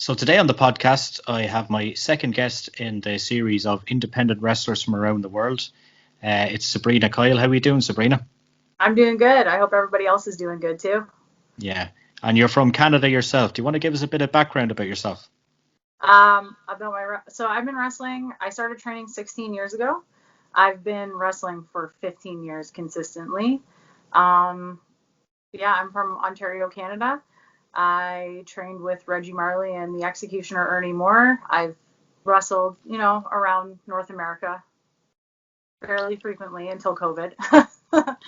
So today on the podcast, I have my second guest in the series of independent wrestlers from around the world. It's Sabrina Kyle. How are you doing, Sabrina? I'm doing good. I hope everybody else is doing good too. Yeah. And you're from Canada yourself. Do you want to give us a bit of background about yourself? So I've been wrestling. I started training 16 years ago. I've been wrestling for 15 years consistently. Um, yeah, I'm from Ontario, Canada. I trained with Reggie Marley and the Executioner Ernie Moore. I've wrestled, around North America fairly frequently until COVID.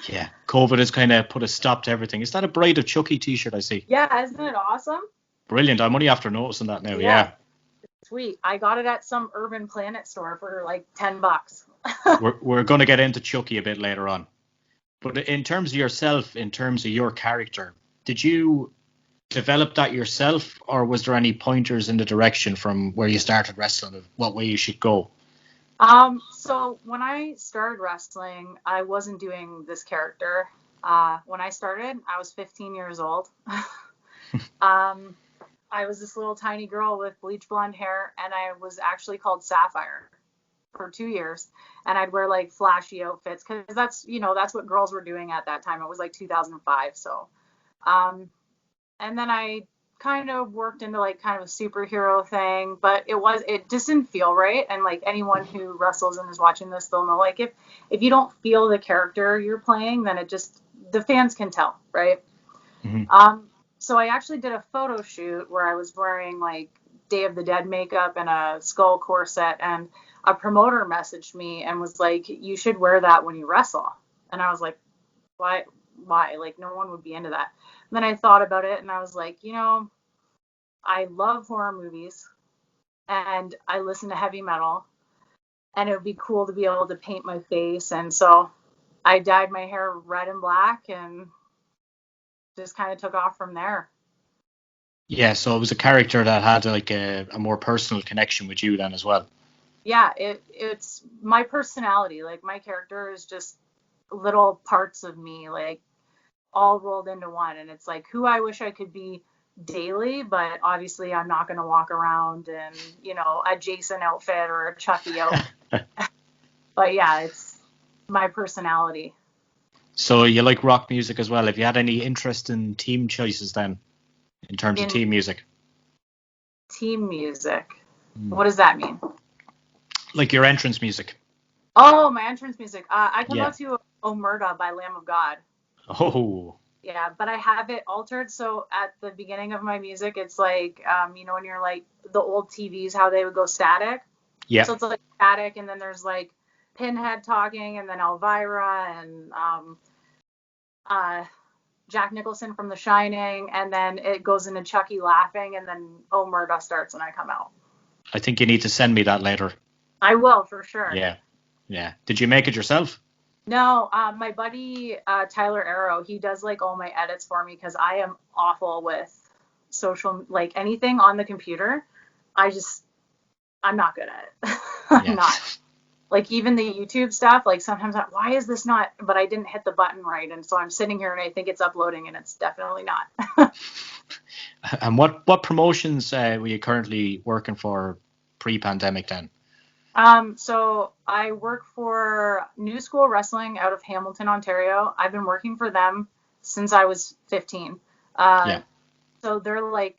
Yeah. COVID has kind of put a stop to everything. Is that a Bride of Chucky t-shirt I see? Yeah, isn't it awesome? Brilliant. I'm only after noticing that now. Yeah, Yeah. sweet. I got it at some Urban Planet store for like $10. We're going to get into Chucky a bit later on. But in terms of yourself, in terms of your character, did you develop that yourself, or was there any pointers in the direction from where you started wrestling of what way you should go? So when I started wrestling, I wasn't doing this character. When I started, I was 15 years old. um, I was this little tiny girl with bleach blonde hair, and I was actually called Sapphire for 2 years. And I'd wear like flashy outfits because that's what girls were doing at that time. It was like 2005. So, um, and then I kind of worked into like kind of a superhero thing, but it just didn't feel right. And like anyone who wrestles and is watching this, they'll know like if you don't feel the character you're playing, then the fans can tell, right? Hmm. So I actually did a photo shoot where I was wearing like Day of the Dead makeup and a skull corset, and a promoter messaged me and was like, "You should wear that when you wrestle." And I was like, "Why? Why? Like no one would be into that." And then I thought about it and I was like, I love horror movies and I listen to heavy metal, and it would be cool to be able to paint my face. And so I dyed my hair red and black and just kind of took off from there. Yeah, so it was a character that had like a more personal connection with you then as well. Yeah, it's my personality. Like my character is just little parts of me, like all rolled into one. And it's like who I wish I could be daily, but obviously I'm not going to walk around in, a Jason outfit or a Chucky outfit. But yeah, it's my personality. So you like rock music as well. Have you had any interest in team choices then, in terms of In team music? team music, Mm. what does that mean? Like your entrance music? Oh, my entrance music. I come Yeah. out to Omerta by Lamb of God. Oh, Yeah, but I have it altered. So at the beginning of my music, it's like, when you're like the old TVs, how they would go static. yeah. So it's like static, and then there's like Pinhead talking, and then Elvira and uh, Jack Nicholson from The Shining, and then it goes into Chucky laughing, and then Omerta starts, and I come out. I think you need to send me that later. I will for sure. Yeah. Yeah. Did you make it yourself? No, my buddy Tyler Arrow, he does like all my edits for me because I am awful with social, like anything on the computer. I just, I'm not good at it. I'm Yeah. not. Like even the YouTube stuff, like sometimes why is this not, but I didn't hit the button right. And so I'm sitting here and I think it's uploading and it's definitely not. And what promotions were you currently working for pre-pandemic then? So I work for New School Wrestling out of Hamilton, Ontario. I've been working for them since I was 15. Uh, Yeah. so they're like,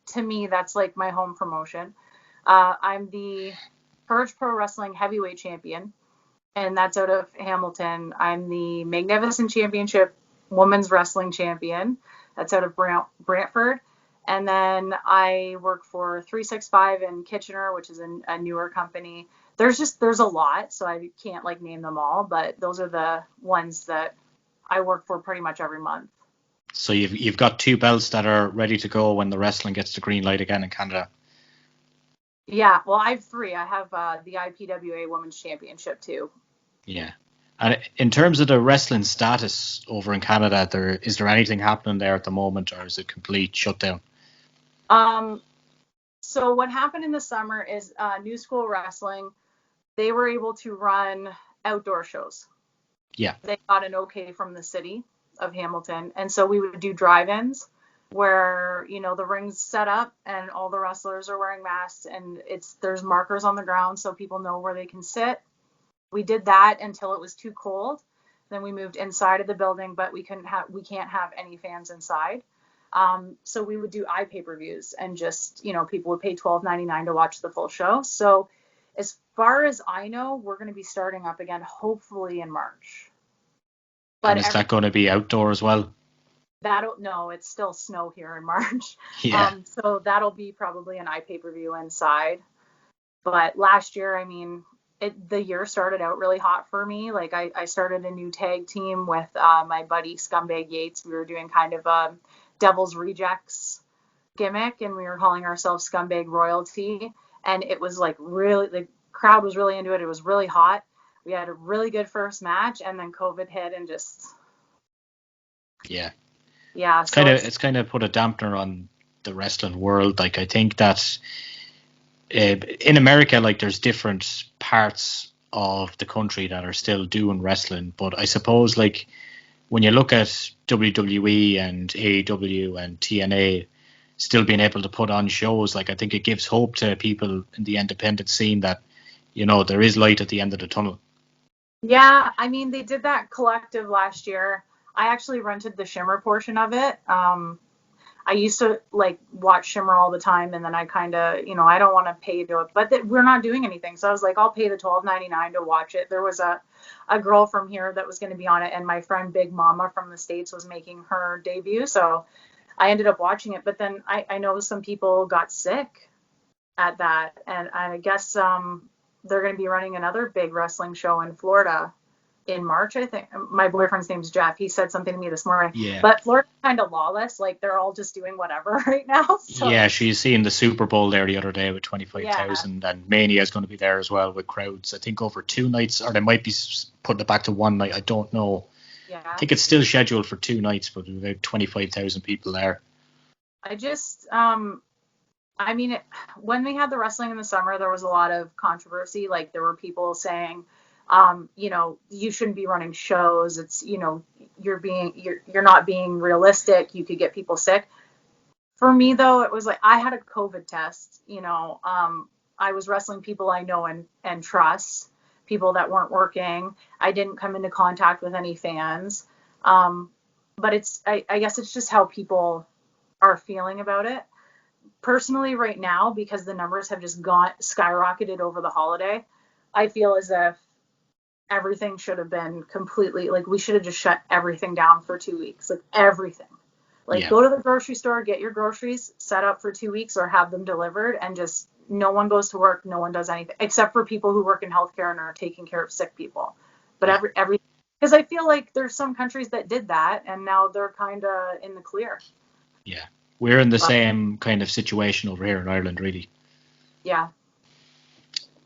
to me, that's like my home promotion. I'm the Courage Pro Wrestling Heavyweight Champion, and that's out of Hamilton. I'm the Magnificent Championship Women's Wrestling Champion. That's out of Brantford. And then I work for 365 in Kitchener, which is a newer company. There's a lot, so I can't like name them all, but those are the ones that I work for pretty much every month. So you've got two belts that are ready to go when the wrestling gets the green light again in Canada. Yeah, well, I have three. I have the IPWA Women's Championship too. Yeah. And in terms of the wrestling status over in Canada, is there anything happening there at the moment, or is it complete shutdown? Um, so what happened in the summer is New School Wrestling, they were able to run outdoor shows. Yeah. They got an okay from the city of Hamilton, and so we would do drive-ins. where, you know, the ring's set up and all the wrestlers are wearing masks, and there's markers on the ground so people know where they can sit. We did that until it was too cold. Then we moved inside of the building, but we can't have any fans inside. So we would do iPay-per-views, and just, you know, people would pay $12.99 to watch the full show. So as far as I know, we're going to be starting up again, hopefully in March. But And is that going to be outdoor as well? No, it's still snow here in March. Yeah. So that'll be probably an iPay-per-view inside. But last year, I mean, the year started out really hot for me. Like I started a new tag team with my buddy Scumbag Yates. We were doing kind of a Devil's Rejects gimmick, and we were calling ourselves Scumbag Royalty. And it was like really, the crowd was really into it. It was really hot. We had a really good first match, and then COVID hit and just. Yeah. Yeah. It's kind of put a dampener on the wrestling world. Like, I think that in America, like, there's different parts of the country that are still doing wrestling, but I suppose, like, when you look at WWE and AEW and TNA still being able to put on shows, like, I think it gives hope to people in the independent scene that, you know, there is light at the end of the tunnel. Yeah, I mean, they did that collective last year. I actually rented the Shimmer portion of it. I used to like watch Shimmer all the time, and then I kind of, you know, I don't want to pay to it, but we're not doing anything. So I was like, I'll pay the $12.99 to watch it. There was a girl from here that was going to be on it, and my friend Big Mama from the States was making her debut. So I ended up watching it, but then I know some people got sick at that, and I guess they're going to be running another big wrestling show in Florida in March, I think. My boyfriend's name's Jeff. He said something to me this morning. Yeah. But Florida's kind of lawless. Like, they're all just doing whatever right now. So. Yeah, she's seeing the Super Bowl there the other day with 25,000, and Mania is going to be there as well with crowds. I think over 2 nights, or they might be putting it back to one night. I don't know. Yeah. I think it's still scheduled for 2 nights, but about 25,000 people there. I just, I mean, when we had the wrestling in the summer, there was a lot of controversy. Like, there were people saying, you know, you shouldn't be running shows. It's, you know, you're not being realistic. You could get people sick. For me, though, it was like I had a COVID test. You know, I was wrestling people I know and trust, people that weren't working. I didn't come into contact with any fans. But I guess it's just how people are feeling about it. Personally, right now, because the numbers have just skyrocketed over the holiday, I feel as if everything should have been completely, like, we should have just shut everything down for 2 weeks, like everything. Like, go to the grocery store, get your groceries set up for 2 weeks or have them delivered, and just no one goes to work, no one does anything, except for people who work in healthcare and are taking care of sick people. But every because I feel like there's some countries that did that, and now they're kind of in the clear. Yeah, we're in the same kind of situation over here in Ireland, really. Yeah.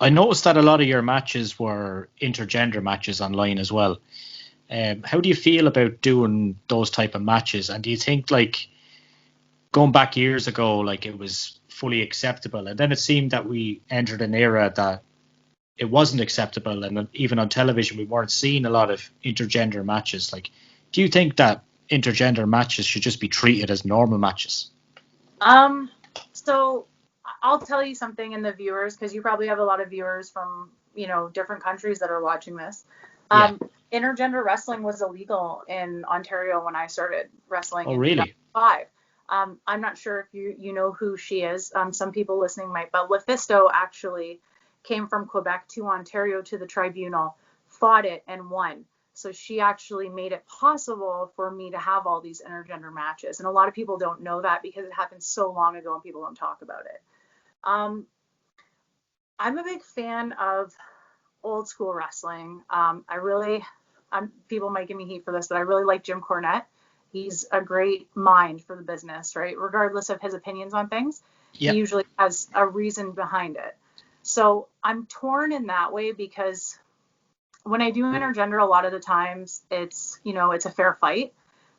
I noticed that a lot of your matches were intergender matches online as well. How do you feel about doing those type of matches? And do you think, like, going back years ago, like, it was fully acceptable, and then it seemed that we entered an era that it wasn't acceptable, and even on television we weren't seeing a lot of intergender matches? Like, do you think that intergender matches should just be treated as normal matches? So I'll tell you something, in the viewers, because you probably have a lot of viewers from, you know, different countries that are watching this. Intergender wrestling was illegal in Ontario when I started wrestling. Oh, really? 2005. I'm not sure if you know who she is. Some people listening might, but Lefisto actually came from Quebec to Ontario to the tribunal, fought it, and won. So she actually made it possible for me to have all these intergender matches. And a lot of people don't know that because it happened so long ago and people don't talk about it. I'm a big fan of old school wrestling. People might give me heat for this, but I really like Jim Cornette. He's a great mind for the business, right? Regardless of his opinions on things, He usually has a reason behind it. So I'm torn in that way, because when I do intergender, a lot of the times it's, you know, it's a fair fight,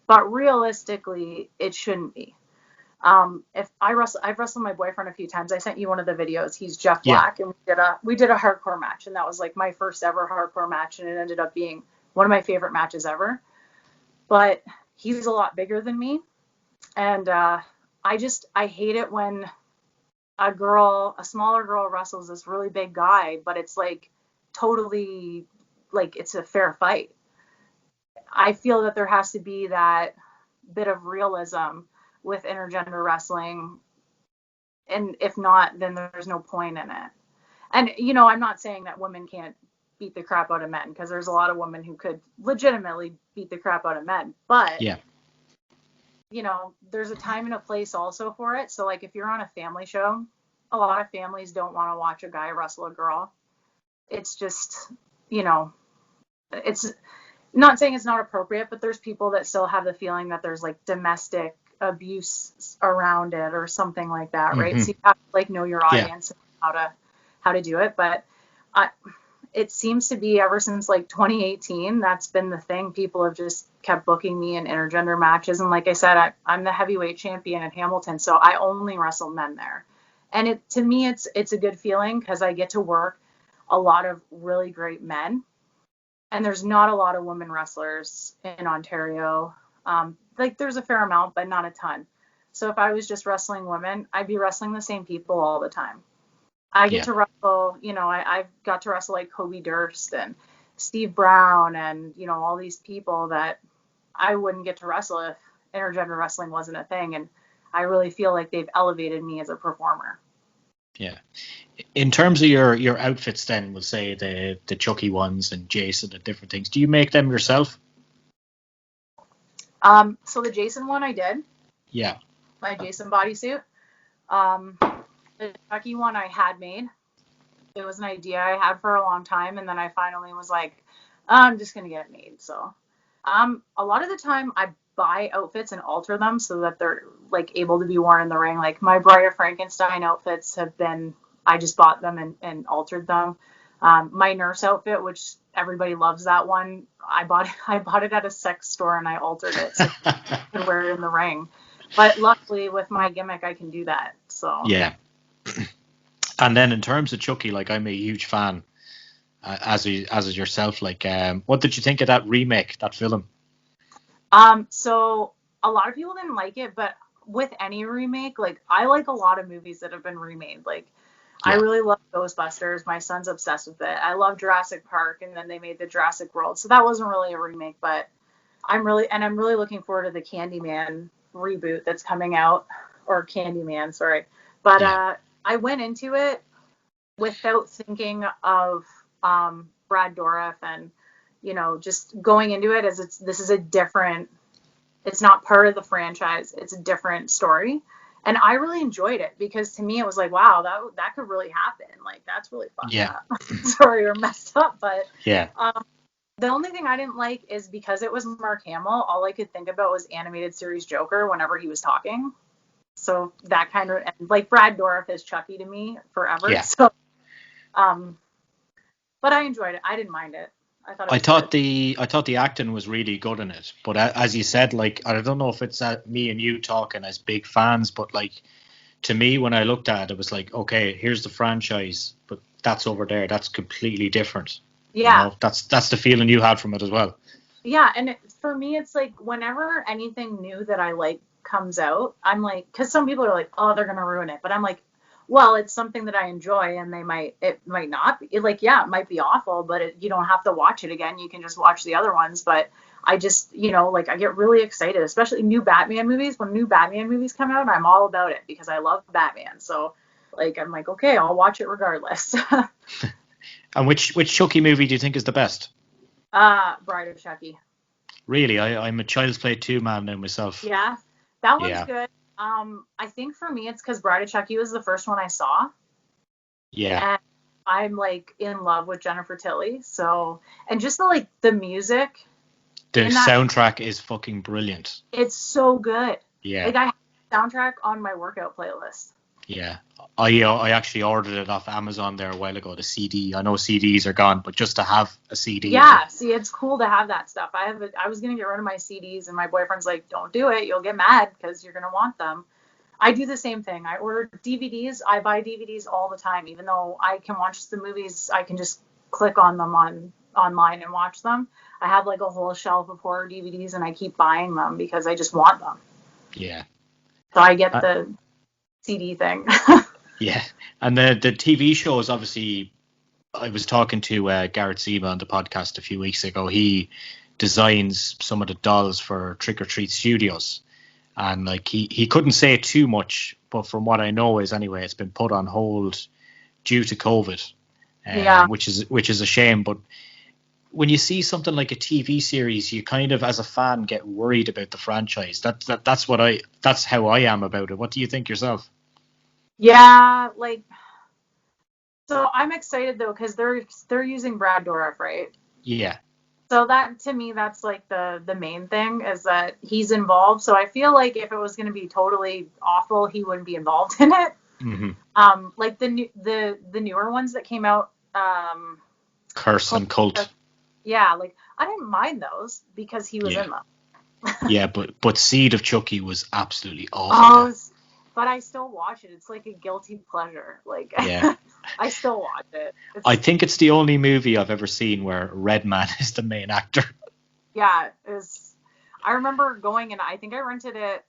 but realistically, it shouldn't be. If I've wrestled my boyfriend a few times. I sent you one of the videos. He's Jeff Black, and we did a hardcore match, and that was like my first ever hardcore match, and it ended up being one of my favorite matches ever. But he's a lot bigger than me, And I hate it when a smaller girl wrestles this really big guy, but it's like totally like it's a fair fight. I feel that there has to be that bit of realism with intergender wrestling, and if not, then there's no point in it. And I'm not saying that women can't beat the crap out of men, because there's a lot of women who could legitimately beat the crap out of men, but Yeah. There's a time and a place also for it. So like if you're on a family show, a lot of families don't want to watch a guy wrestle a girl. It's just, it's not saying it's not appropriate, but there's people that still have the feeling that there's like domestic abuse around it or something like that, right? So you have to like know your Yeah. audience and how to do it. But it seems to be ever since like 2018, that's been the thing. People have just kept booking me in intergender matches. And like I said, I'm the heavyweight champion at Hamilton, so I only wrestle men there. And to me, it's a good feeling because I get to work a lot of really great men. And there's not a lot of women wrestlers in Ontario. Like there's a fair amount, but not a ton. So if I was just wrestling women, I'd be wrestling the same people all the time. I get to wrestle, I've got to wrestle like Kobe Durst and Steve Brown and, all these people that I wouldn't get to wrestle if intergender wrestling wasn't a thing. And I really feel like they've elevated me as a performer. Yeah. In terms of your outfits then, we'll say the Chucky ones and Jason and different things, do you make them yourself? So the Jason one I did. Yeah. My Jason bodysuit. The Chucky one I had made. It was an idea I had for a long time, and then I finally was like, I'm just gonna get it made. So a lot of the time I buy outfits and alter them so that they're like able to be worn in the ring. Like my Bride of Frankenstein outfits have been, I just bought them and altered them. My nurse outfit, which everybody loves that one, I bought it at a sex store and I altered it so I could wear it in the ring. But luckily with my gimmick I can do that. So Yeah. And then in terms of Chucky, like I'm a huge fan, as is yourself. Like, what did you think of that remake, that film? So a lot of people didn't like it, but with any remake, like I like a lot of movies that have been remade. Like I Yeah. really love Ghostbusters. My son's obsessed with it. I love Jurassic Park, and then they made the Jurassic World. So that wasn't really a remake, but I'm really looking forward to the Candyman reboot that's coming out, or Candyman, sorry. But Yeah. I went into it without thinking of Brad Dourif and just going into it as this is a different, it's not part of the franchise, it's a different story. And I really enjoyed it because to me it was like, wow, that could really happen. Like that's really fucked Yeah. up. Sorry, or messed up. But Yeah. the only thing I didn't like is because it was Mark Hamill, all I could think about was animated series Joker whenever he was talking. So that kind of, and like Brad Dourif is Chucky to me forever. Yeah. So but I enjoyed it. I didn't mind it. I thought it I was thought good. the acting was really good in it, but as you said, like I don't know if it's me and you talking as big fans, but like to me when I looked at it, it was like, okay, here's the franchise, but that's over there, that's completely different. Yeah. That's the feeling you had from it as well. Yeah. And for me, it's like whenever anything new that I like comes out, I'm like, because some people are like, oh, they're going to ruin it. But I'm like, well, it's something that I enjoy, and it might not be like, yeah, it might be awful, but you don't have to watch it again. You can just watch the other ones. But I just, like I get really excited, especially new Batman movies. When new Batman movies come out, I'm all about it because I love Batman. So like, I'm like, okay, I'll watch it regardless. And which Chucky movie do you think is the best? Bride of Chucky. Really, I'm a Child's Play 2 man now myself. Yeah, that one's Yeah. good. I think for me, it's because Bride of Chucky was the first one I saw, Yeah. and I'm like in love with Jennifer Tilly. So, and just the music The in that, soundtrack is fucking brilliant. it's so good. Yeah. Like I have the soundtrack on my workout playlist. Yeah, I actually ordered it off Amazon there a while ago. The CD. I know CDs are gone, but just to have a CD of it. Yeah, see, it's cool to have that stuff. I was gonna get rid of my CDs, and my boyfriend's like, "Don't do it. You'll get mad because you're gonna want them." I do the same thing. I order DVDs. I buy DVDs all the time, even though I can watch the movies. I can just click on them online and watch them. I have like a whole shelf of horror DVDs, and I keep buying them because I just want them. Yeah. So I get Uh, the CD thing. yeah, and the TV shows obviously. I was talking to Garrett Seema on the podcast a few weeks ago. He designs some of the dolls for Trick or Treat Studios, and like he couldn't say too much, but from what I know is anyway, it's been put on hold due to COVID, Yeah. which is a shame. But when you see something like a TV series, you kind of, as a fan, get worried about the franchise. That's how I am about it. What do you think yourself? Yeah, like so I'm excited though because they're using Brad Dourif, right? Yeah. So that to me that's like the main thing is that he's involved. So I feel like if it was going to be totally awful, he wouldn't be involved in it. Hmm. Like the newer ones that came out, Curse and Cult. yeah, like I didn't mind those because he was Yeah. in them. Yeah, but Seed of Chucky was absolutely awful. Oh, but I still watch it. It's like a guilty pleasure. Like Yeah. I still watch it. I It's think it's the only movie I've ever seen where Redman is the main actor. yeah, it's I remember going and I think I rented it.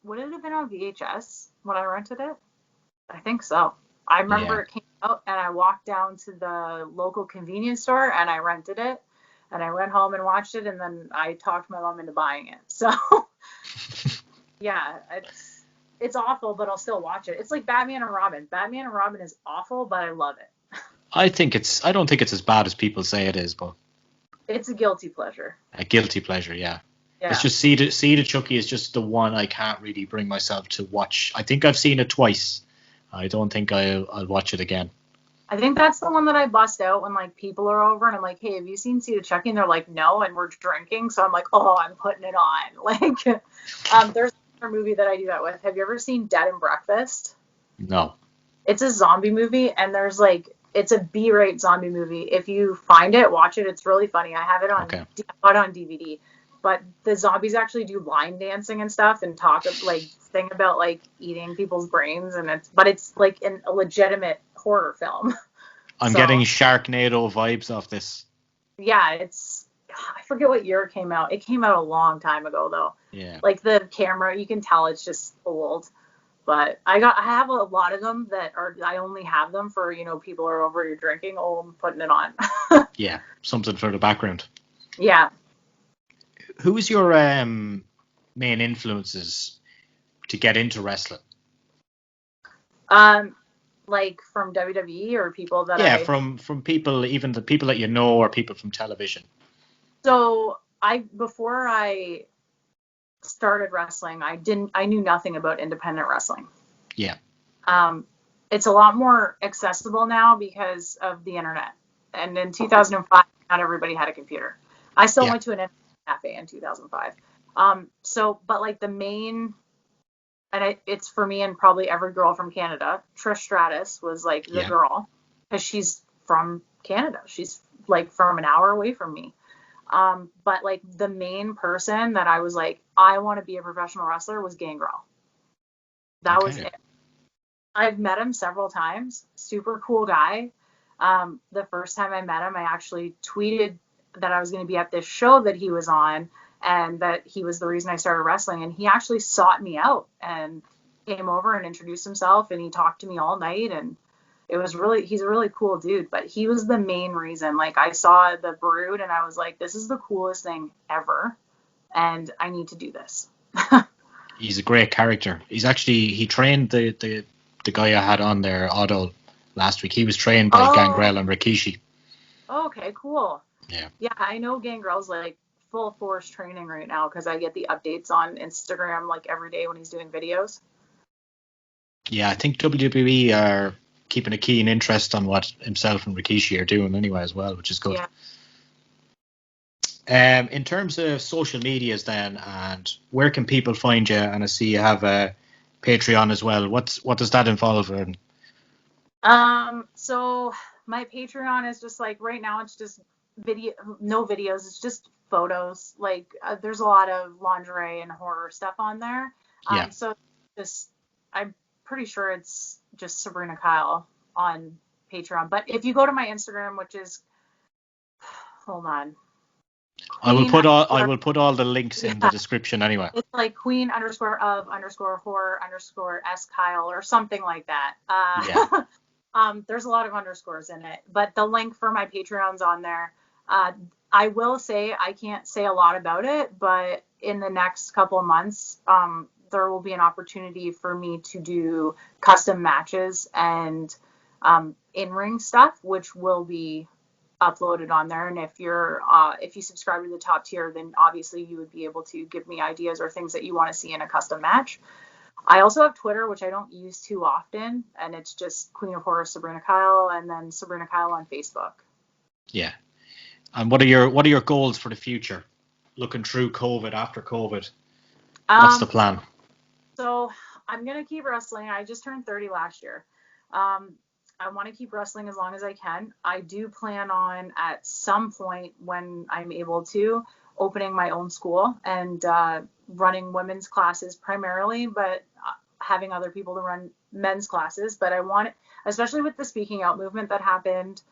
Would it have been on VHS when I rented it? I think so. I remember Yeah. it came out and I walked down to the local convenience store and I rented it and I went home and watched it and then I talked my mom into buying it. So yeah, it's awful, but I'll still watch it. It's like Batman and Robin. Batman and Robin is awful, but I love it. I don't think it's as bad as people say it is, but It's a guilty pleasure. a guilty pleasure, yeah. It's Yeah. just Seed of Chucky is just the one I can't really bring myself to watch. I think I've seen it twice. I don't think I'll watch it again. I think that's the one that I bust out when like people are over and I'm like, hey, have you seen Seed of Chucky? And they're like, no, and we're drinking. So I'm like, oh, I'm putting it on. Like, there's another movie that I do that with. Have you ever seen Dead and Breakfast? No. It's a zombie movie, and there's like, it's a B-rate zombie movie. If you find it, watch it. It's really funny. I have it on, Okay. I bought it on DVD. But the zombies actually do line dancing and stuff and talk like thing about like eating people's brains and it's like a legitimate horror film. I'm So getting Sharknado vibes off this. yeah, I forget what year it came out. It came out a long time ago though. Yeah. Like the camera, you can tell it's just old. But I have a lot of them that are I only have them for, people are over, you're drinking, oh, I'm putting it on. Yeah. Something for the background. Yeah. Who was your main influences to get into wrestling? Um like from WWE or people that Yeah, I from people, even the people that you know, or people from television. so I before I started wrestling, I knew nothing about independent wrestling. Yeah. Um, it's a lot more accessible now because of the internet. And in 2005, not everybody had a computer. I still Yeah. went to an internet cafe in 2005. But like the main, and it's for me and probably every girl from Canada, Trish Stratus was like the Yeah. girl because she's from Canada. She's like from an hour away from me. But like the main person that I was like, I want to be a professional wrestler was Gangrel. That was Okay. it. I've met him several times. Super cool guy. The first time I met him, I actually tweeted that I was going to be at this show that he was on and that he was the reason I started wrestling. And he actually sought me out and came over and introduced himself and he talked to me all night. And he's a really cool dude. But he was the main reason. Like I saw the Brood and I was like, this is the coolest thing ever. And I need to do this. He's a great character. He trained the guy I had on there, Otto, last week. He was trained by Oh, Gangrel and Rikishi. okay, cool. Yeah. Yeah, I know Gangrel's like full force training right now because I get the updates on Instagram like every day when he's doing videos. Yeah, I think WWE are keeping a keen interest on what himself and Rikishi are doing anyway as well, which is good. Yeah. In terms of social medias then, and where can people find you? And I see you have a Patreon as well. What does that involve? And So my Patreon is just like right now it's just video, no videos. It's just photos. Like there's a lot of lingerie and horror stuff on there. yeah, So just I'm pretty sure it's just Sabrina Kyle on Patreon. But if you go to my Instagram, which is hold on. I will Queen put all the links in the description anyway. It's like Queen_of_horror_S Kyle or something like that. Yeah. There's a lot of underscores in it, but the link for my Patreon's on there. I will say I can't say a lot about it, but in the next couple of months, there will be an opportunity for me to do custom matches and in-ring stuff, which will be uploaded on there. And if you subscribe to the top tier, then obviously you would be able to give me ideas or things that you want to see in a custom match. I also have Twitter, which I don't use too often, and it's just Queen of Horror Sabrina Kyle, and then Sabrina Kyle on Facebook. Yeah. And what are your goals for the future? Looking through COVID, after COVID, what's the plan? So I'm gonna keep wrestling. I just turned 30 last year. I want to keep wrestling as long as I can. I do plan on at some point when I'm able to opening my own school and running women's classes primarily, but having other people to run men's classes. But I want, especially with the speaking out movement that happened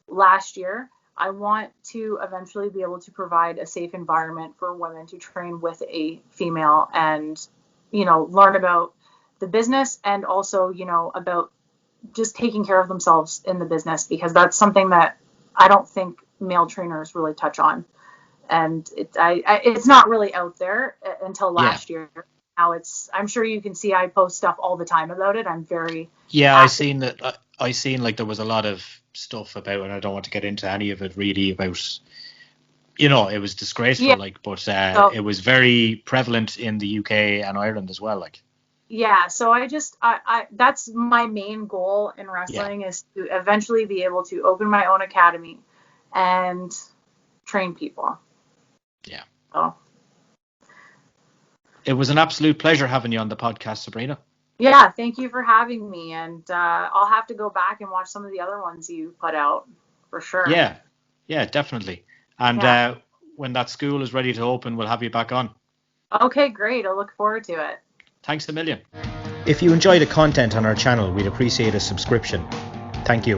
last year, I want to eventually be able to provide a safe environment for women to train with a female and, learn about the business and also, about just taking care of themselves in the business, because that's something that I don't think male trainers really touch on. And it's not really out there until last year. Now I'm sure you can see I post stuff all the time about it. I'm very I seen that. I seen like there was a lot of stuff about, and I don't want to get into any of it really, about it was disgraceful, but it was very prevalent in the UK and Ireland as well, like. Yeah, so I that's my main goal in wrestling is to eventually be able to open my own academy and train people. Yeah. So. It was an absolute pleasure having you on the podcast, Sabrina. Yeah, thank you for having me, and I'll have to go back and watch some of the other ones you put out for sure. Yeah, definitely. And when that school is ready to open, we'll have you back on. Okay, great. I look forward to it. Thanks a million. If you enjoy the content on our channel, we'd appreciate a subscription. Thank you.